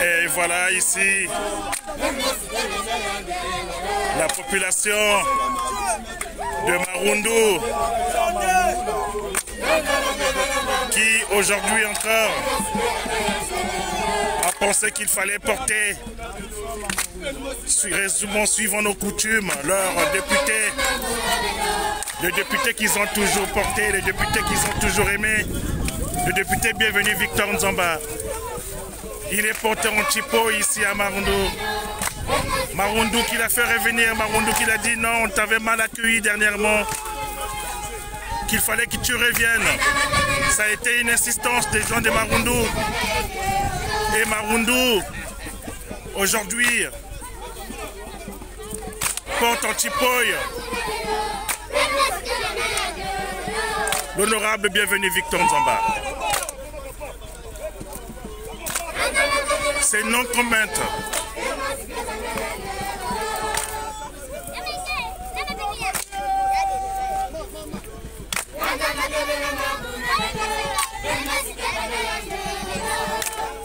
Et voilà ici la population de Marundu qui aujourd'hui encore a pensé qu'il fallait porter, suivant nos coutumes, leurs députés, les députés qu'ils ont toujours portés, les députés qu'ils ont toujours aimés, le député bienvenu Victor Nzamba. Il est porté en Chipo ici à Marundu. Marundu qui l'a fait revenir, Marundu qui l'a dit non, on t'avait mal accueilli dernièrement, qu'il fallait que tu reviennes. Ça a été une insistance des gens de Marundu. Et Marundu, aujourd'hui, porte en Chipoy l'honorable bienvenu Victor Nzamba. C'est non comment.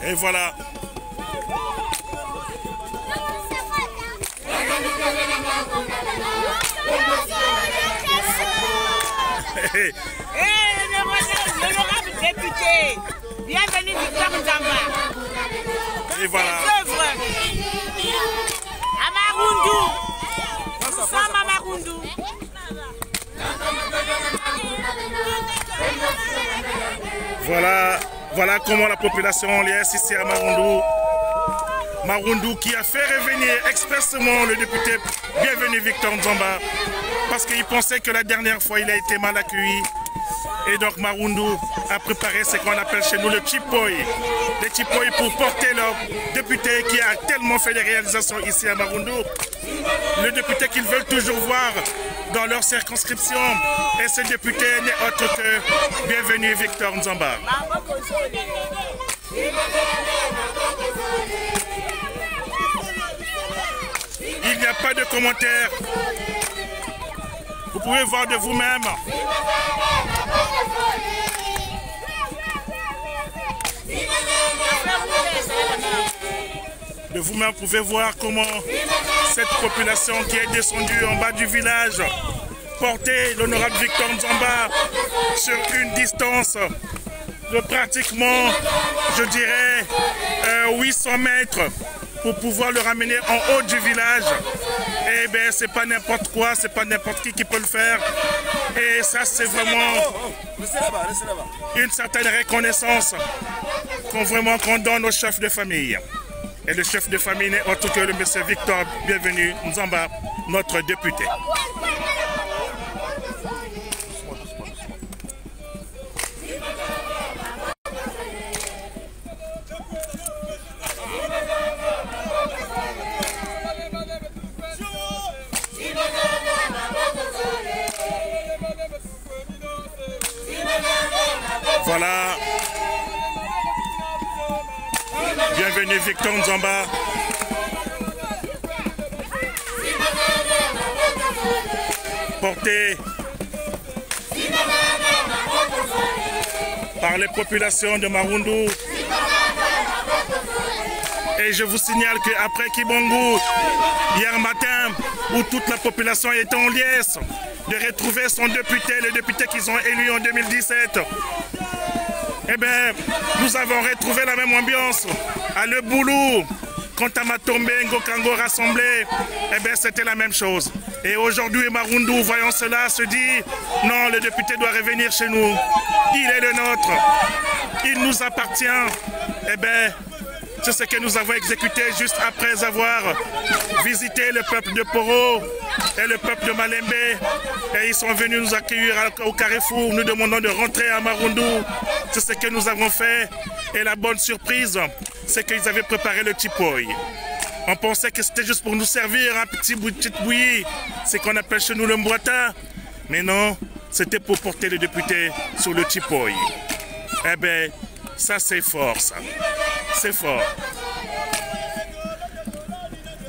Et voilà. L'honorable député, bienvenue Victor Nzamba. Et voilà. À Marundu. Nous sommes à Marundu. Voilà comment la population liesse ici à Marundu. Marundu qui a fait revenir expressément le député bienvenu Victor Nzamba parce qu'il pensait que la dernière fois il a été mal accueilli. Et donc Marundu a préparé ce qu'on appelle chez nous le Chipoy. Les Chipoy pour porter leur député qui a tellement fait des réalisations ici à Marundu. Le député qu'ils veulent toujours voir dans leur circonscription. Et ce député n'est autre que bienvenu Victor Nzamba. Il n'y a pas de commentaires. Vous pouvez voir de vous-même. De vous-même, vous pouvez voir comment cette population qui est descendue en bas du village portait l'honorable Victor Nzamba sur une distance de pratiquement, je dirais, 800 mètres pour pouvoir le ramener en haut du village. Eh bien, c'est pas n'importe quoi, c'est pas n'importe qui peut le faire. Et ça, c'est vraiment une certaine reconnaissance qu'on donne au chef de famille. Et le chef de famille n'est autre que le monsieur Victor bienvenu Nzamba, notre député. Voilà. Bienvenue Victor Nzamba. Porté par les populations de Marundu. Et je vous signale qu'après Kibongu, hier matin, où toute la population était en liesse, de retrouver son député, le député qu'ils ont élu en 2017, eh bien, nous avons retrouvé la même ambiance à Le Boulou. Quant à Matombe, Ngokango rassemblé, eh bien, c'était la même chose. Et aujourd'hui, Marundu, voyant cela, se dit, non, le député doit revenir chez nous. Il est le nôtre. Il nous appartient. Eh bien, c'est ce que nous avons exécuté juste après avoir visité le peuple de Poro et le peuple de Malembe. Et ils sont venus nous accueillir au Carrefour, nous demandant de rentrer à Marundu. C'est ce que nous avons fait. Et la bonne surprise, c'est qu'ils avaient préparé le Chipoy. On pensait que c'était juste pour nous servir un petit bouillie, c'est qu'on appelle chez nous le Mbwata. Mais non, c'était pour porter le député sur le Chipoy. Eh bien, ça c'est fort, ça. C'est fort.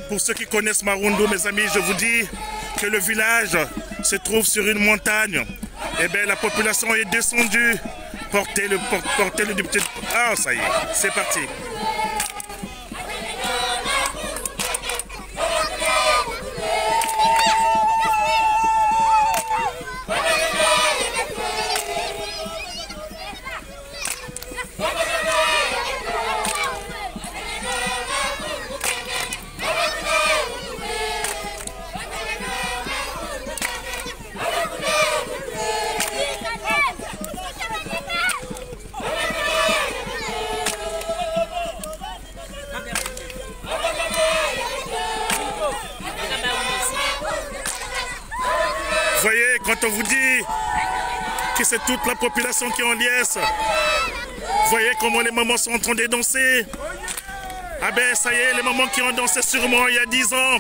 Pour ceux qui connaissent Marundu, mes amis, je vous dis que le village se trouve sur une montagne. Eh bien, la population est descendue. Porter le député. Ah, ça y est, c'est parti. quand on vous dit que c'est toute la population qui est en liesse, vous voyez comment les mamans sont en train de danser. Ah ben ça y est, les mamans qui ont dansé sûrement il y a 10 ans,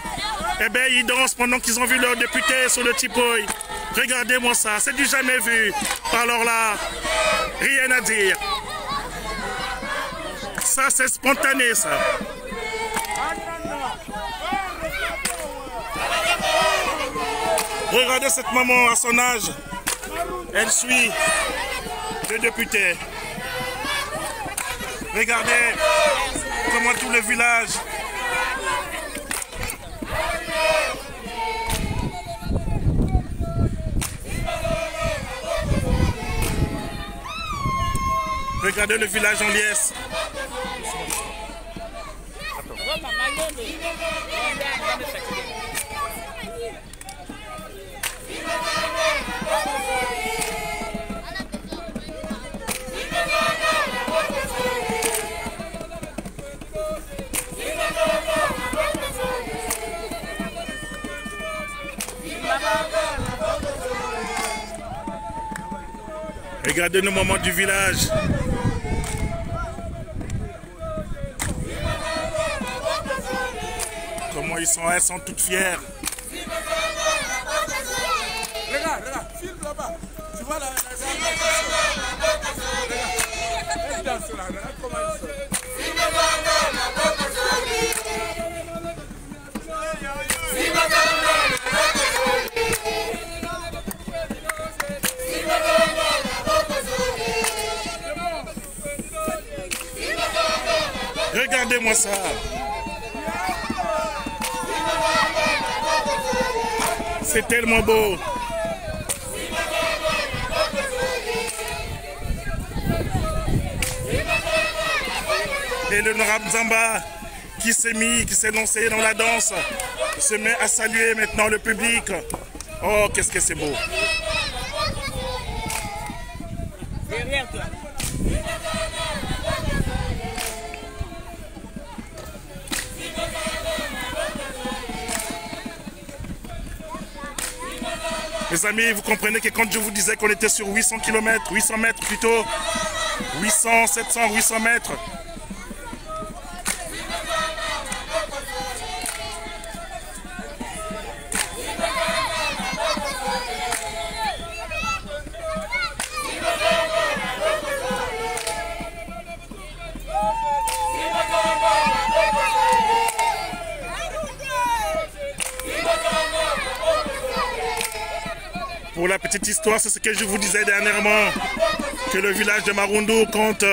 eh ben ils dansent pendant qu'ils ont vu leur député sur le Tipoy. Regardez-moi ça, c'est du jamais vu. Alors là, rien à dire. Ça c'est spontané ça. Regardez cette maman à son âge. Elle suit le député. Regardez comment tout le village. Regardez le village en liesse. Regardez le moment du village. Comment elles sont toutes fières. Regarde, filme là-bas. Tu vois la elle danse là, regarde comment elle sort. Regardez-moi ça. C'est tellement beau. Et l'honorable Nzamba qui s'est lancé dans la danse, se met à saluer maintenant le public. Oh, qu'est-ce que c'est beau. Derrière toi. Mes amis, vous comprenez que quand je vous disais qu'on était sur 800 km, 800 mètres plutôt, 800, 700, 800 mètres. Pour la petite histoire, c'est ce que je vous disais dernièrement, que le village de Marundu compte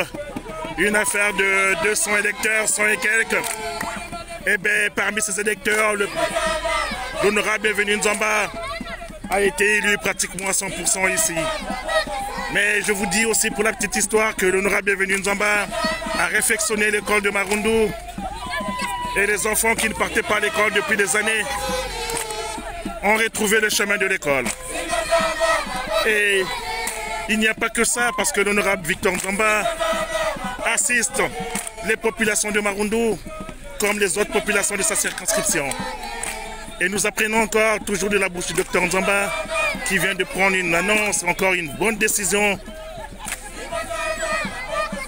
une affaire de 200 électeurs, 100 et quelques. Et bien, parmi ces électeurs, l'honorable Bienvenu Nzamba a été élu pratiquement à 100% ici. Mais je vous dis aussi pour la petite histoire que l'honorable Bienvenu Nzamba a réfectionné l'école de Marundu. Et les enfants qui ne partaient pas à l'école depuis des années ont retrouvé le chemin de l'école. Et il n'y a pas que ça, parce que l'honorable Victor Nzamba assiste les populations de Marundu comme les autres populations de sa circonscription. Et nous apprenons encore, toujours de la bouche du docteur Nzamba, qui vient de prendre une annonce, encore une bonne décision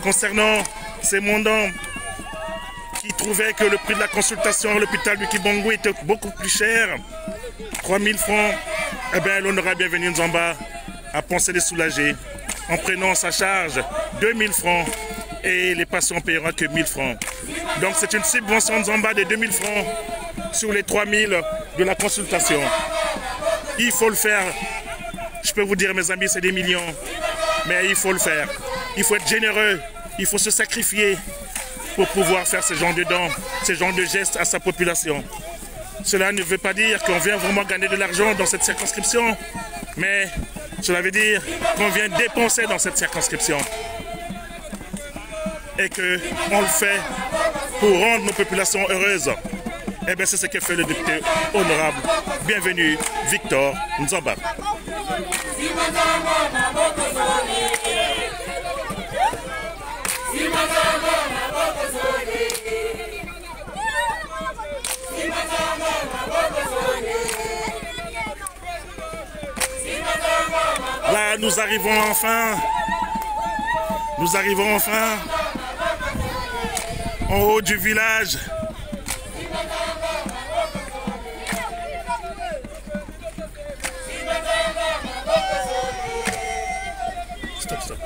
concernant ces mandants qui trouvaient que le prix de la consultation à l'hôpital du Kibongo était beaucoup plus cher, 3 000 francs. Eh bien, l'honorable Bienvenu Nzamba a pensé les soulager en prenant en sa charge 2 000 francs et les patients paieront que 1 000 francs. Donc c'est une subvention Nzamba de 2 000 francs sur les 3 000 de la consultation. Il faut le faire. Je peux vous dire, mes amis, c'est des millions. Mais il faut le faire. Il faut être généreux. Il faut se sacrifier pour pouvoir faire ce genre de dons, ce genre de gestes à sa population. Cela ne veut pas dire qu'on vient vraiment gagner de l'argent dans cette circonscription, mais cela veut dire qu'on vient dépenser dans cette circonscription. Et qu'on le fait pour rendre nos populations heureuses. Eh bien, c'est ce que fait le député honorable Bienvenu Victor Nzamba. Simba Voilà, nous arrivons enfin. Nous arrivons enfin en haut du village. Stop, stop.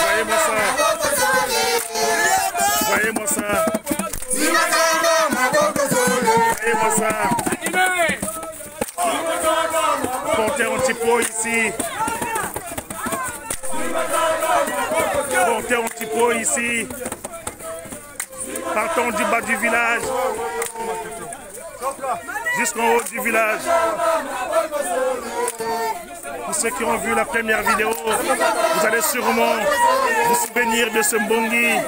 Voyez-moi ça. Voyez-moi ça. Voyez-moi ça. Portez un petit pot ici. Portez un petit pot ici. Partons du bas du village jusqu'en haut du village. Pour ceux qui ont vu la première vidéo, vous allez sûrement vous souvenir de ce mbongi.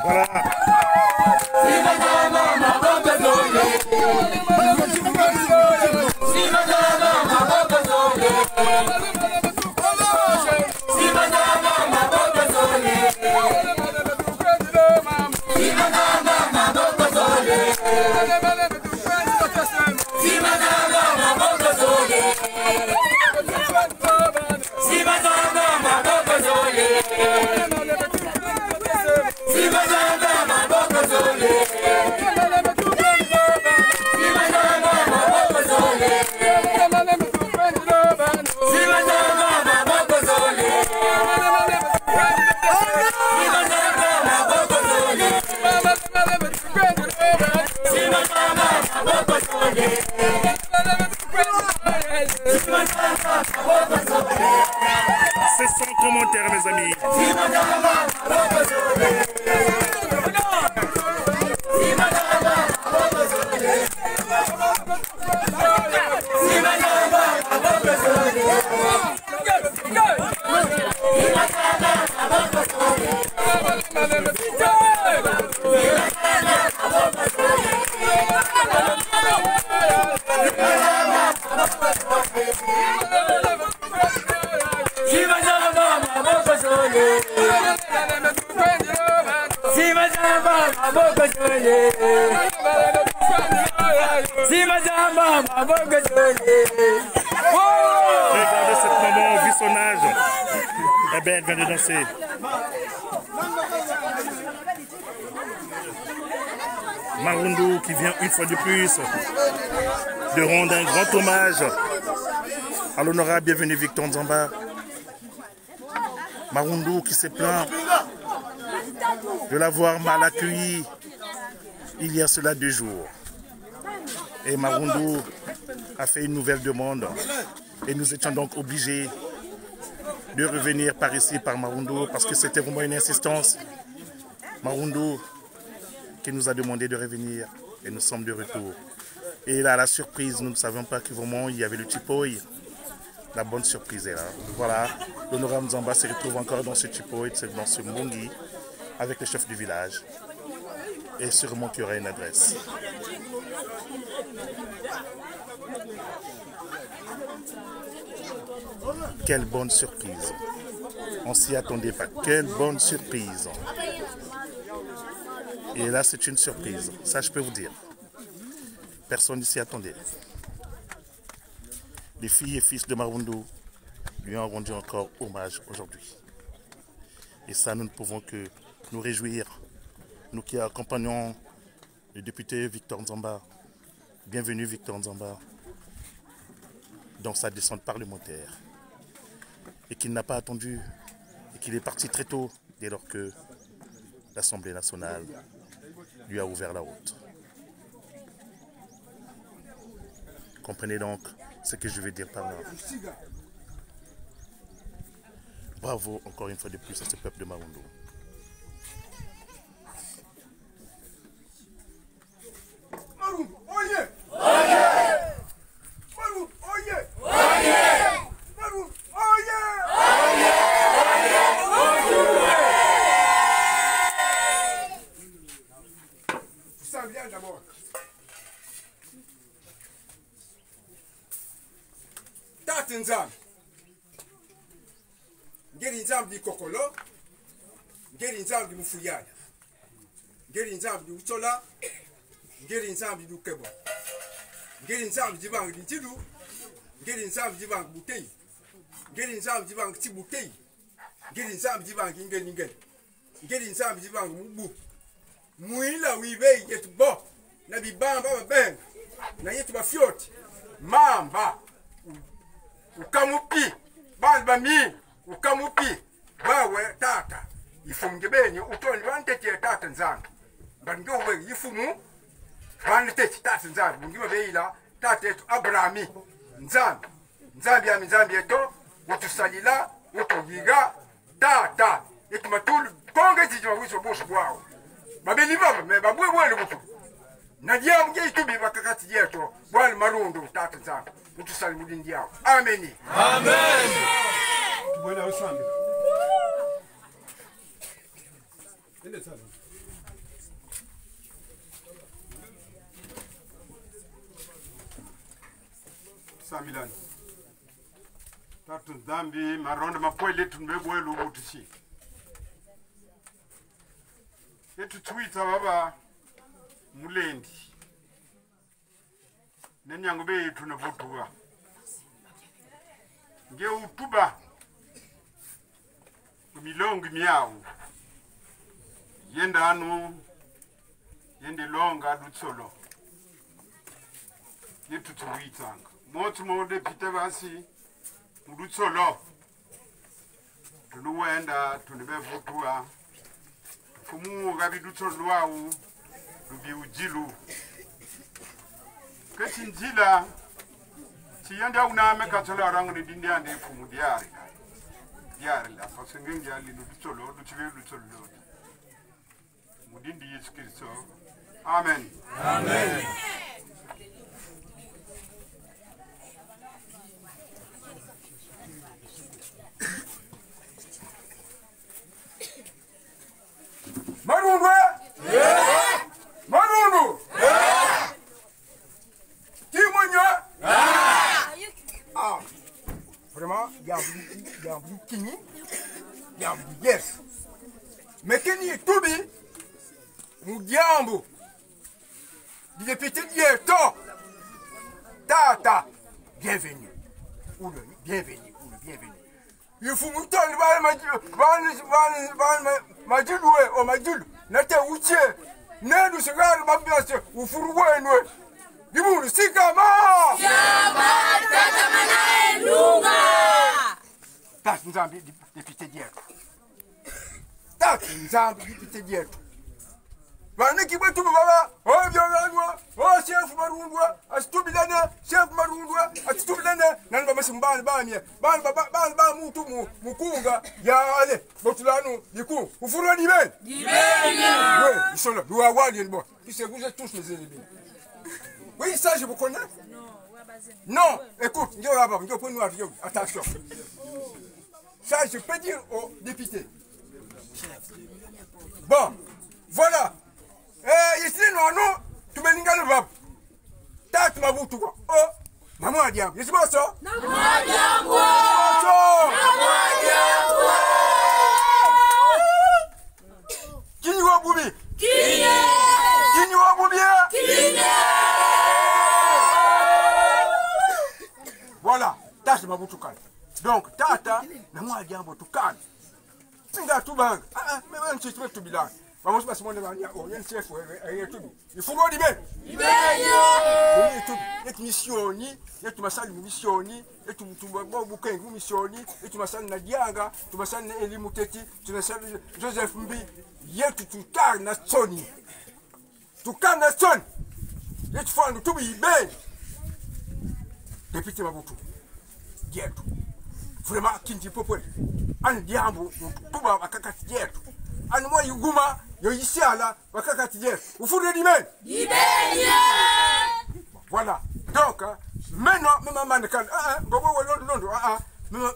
Voilà. C'est sans commentaire, mes amis. Regardez cette maman au vissonnage. Eh bien, elle vient de danser. Marundu qui vient une fois de plus de rendre un grand hommage à l'honorable bienvenu Victor Nzamba. Marundu qui s'est plaint de l'avoir mal accueilli il y a cela 2 jours. Et Marundu a fait une nouvelle demande et nous étions donc obligés de revenir par ici, par Marundu, parce que c'était vraiment une insistance. Marundu qui nous a demandé de revenir et nous sommes de retour. Et là, la surprise, nous ne savions pas que vraiment il y avait le Chipoy. La bonne surprise est là. Voilà, l'honorable Nzamba se retrouve encore dans ce Chipoy, dans ce mbongi, avec le chef du village. Et sûrement qu'il y aura une adresse. Quelle bonne surprise. On s'y attendait pas. Quelle bonne surprise. Et là, c'est une surprise. Ça, je peux vous dire. Personne ne s'y attendait. Les filles et fils de Marundu lui ont rendu encore hommage aujourd'hui. Et ça, nous ne pouvons que nous réjouir. Nous qui accompagnons le député Victor Nzamba. Bienvenue Victor Nzamba dans sa descente parlementaire. Et qu'il n'a pas attendu et qu'il est parti très tôt dès lors que l'Assemblée nationale lui a ouvert la route. Comprenez donc ce que je veux dire par là. Bravo encore une fois de plus à ce peuple de Marundu. Tate nzambi. Ngeri nzambi kokolo. Ngeri nzambi mufuyala. Ngeri nzambi utola. Ngeri nzambi dukebo. Ngeri nzambi jibang dintidu. Ngeri nzambi jibang butei. Ngeri nzambi jibang tibutei. Ngeri nzambi jibang ingeni. Ngeri nzambi jibang mubu. Muila wibe yetu bo. Na bibamba babenga. Na yetu bafioti. Mamba. Ukamupi. Balbami. Ukamupi. Bawe tata. Ifunge benye utoni bantete tata nzangu. Bango we yifumu. Bantete tata nzangu. Ngiba beila tata yetu Abrahami. Nzambi. Nzambi yeto. Utusalila. Utugiga. Tata. Yetu matulu. Konge zijima wiso bosu bwao. Babeli baba me babwe bwele butu. Na diamu nge itubi bakakati yeto. Bwale marundo tata nzangu. Utusali mudindi yao. Ameni. Amen. Bwana usambi. Ende sana. Samilani. Tatu dhambi maronda mapoile tunbebwe lubutushi. Etu twita baba mulendi. Nenyango be tunavutuwa. Nge utuba. Milongi miao. Yenda anu. Yende longa dutsolo. Yetu twitanga. Motu mode pite basi. Mudutsolo. Tuluwenda tunebevutuwa. Fumu gabi dutsolo wau. Lubi ujilu. Kati njila. Chiyanda uname katola rangu ni dindi ande fumu diari. Diari la. Fasengengi ali dutsolo. Dutsolo dutsolo. Mudindi Yesu Kristo. Amen. Amen. Marundu! Marundu! Timonya! Vraiment, il y a un kini, il y a un yes. Mais kini est tout bien. Mugiambo. Il est petit to. Tata. Bienvenue. Bienvenue. Il faut monter majulu o majulu. Nate uche. Nenu sigari mabiase. Ufuruwenwe. Diburu sikama. Yama tata mana elunga. Tata nzambi dipite dieto. Tata nzambi dipite dieto. Vaniki wetu baba, byanwa, chef marundwa, asitubilana, chef marundwa, asitubilana, nani masimbani bamye. Ban mutu mukunga ya ale, botulano diku. Ufurwa di ben. Di ben. Oui, ils sont là. Nous avons les bon. Puis c'est vous êtes tous mes ennemis. Oui, ça je vous connais. Non, écoute, attention. Ça je peux dire aux députés. Bon, voilà. Ici, non, tu me n'as pas le Tati mabutu quoi. Oh, maman a dit, je suis pas ça. Qui nous a boubi? Qui nous a boubi? Voilà, Tati mabutu kan. Donc, Tata, maman a dit, tu kan. Pinga tu bang. Mais on se fait tout bilan. Vamos pas se monter dans le chef il faut qu'on y ben. Et tu missioni, et tu m'as missioni, et tu bouquin missioni, et tu m'as Nadiaga, tu m'as Eli Muteti, tu m'as Joseph Mbi, yet tu carnes Sony. Tu carnes Son. Et tu fais tout ben. Député Mabutu. Yet. Vraiment, qui ne dit pas. Un diable, tout va à Kakati Yet. And moi you guma yo isiala wakakati je ufure di men voilà donc maintenant même man kan bobo londo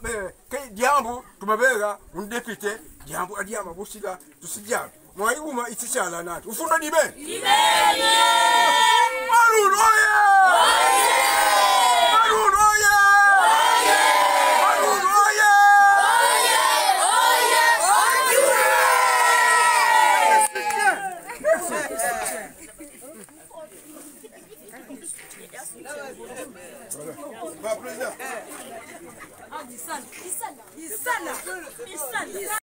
mais kay diambu tumabega un député diambu adiama busida tusijala moi guma isiala na ufure di men Marun oye Isala.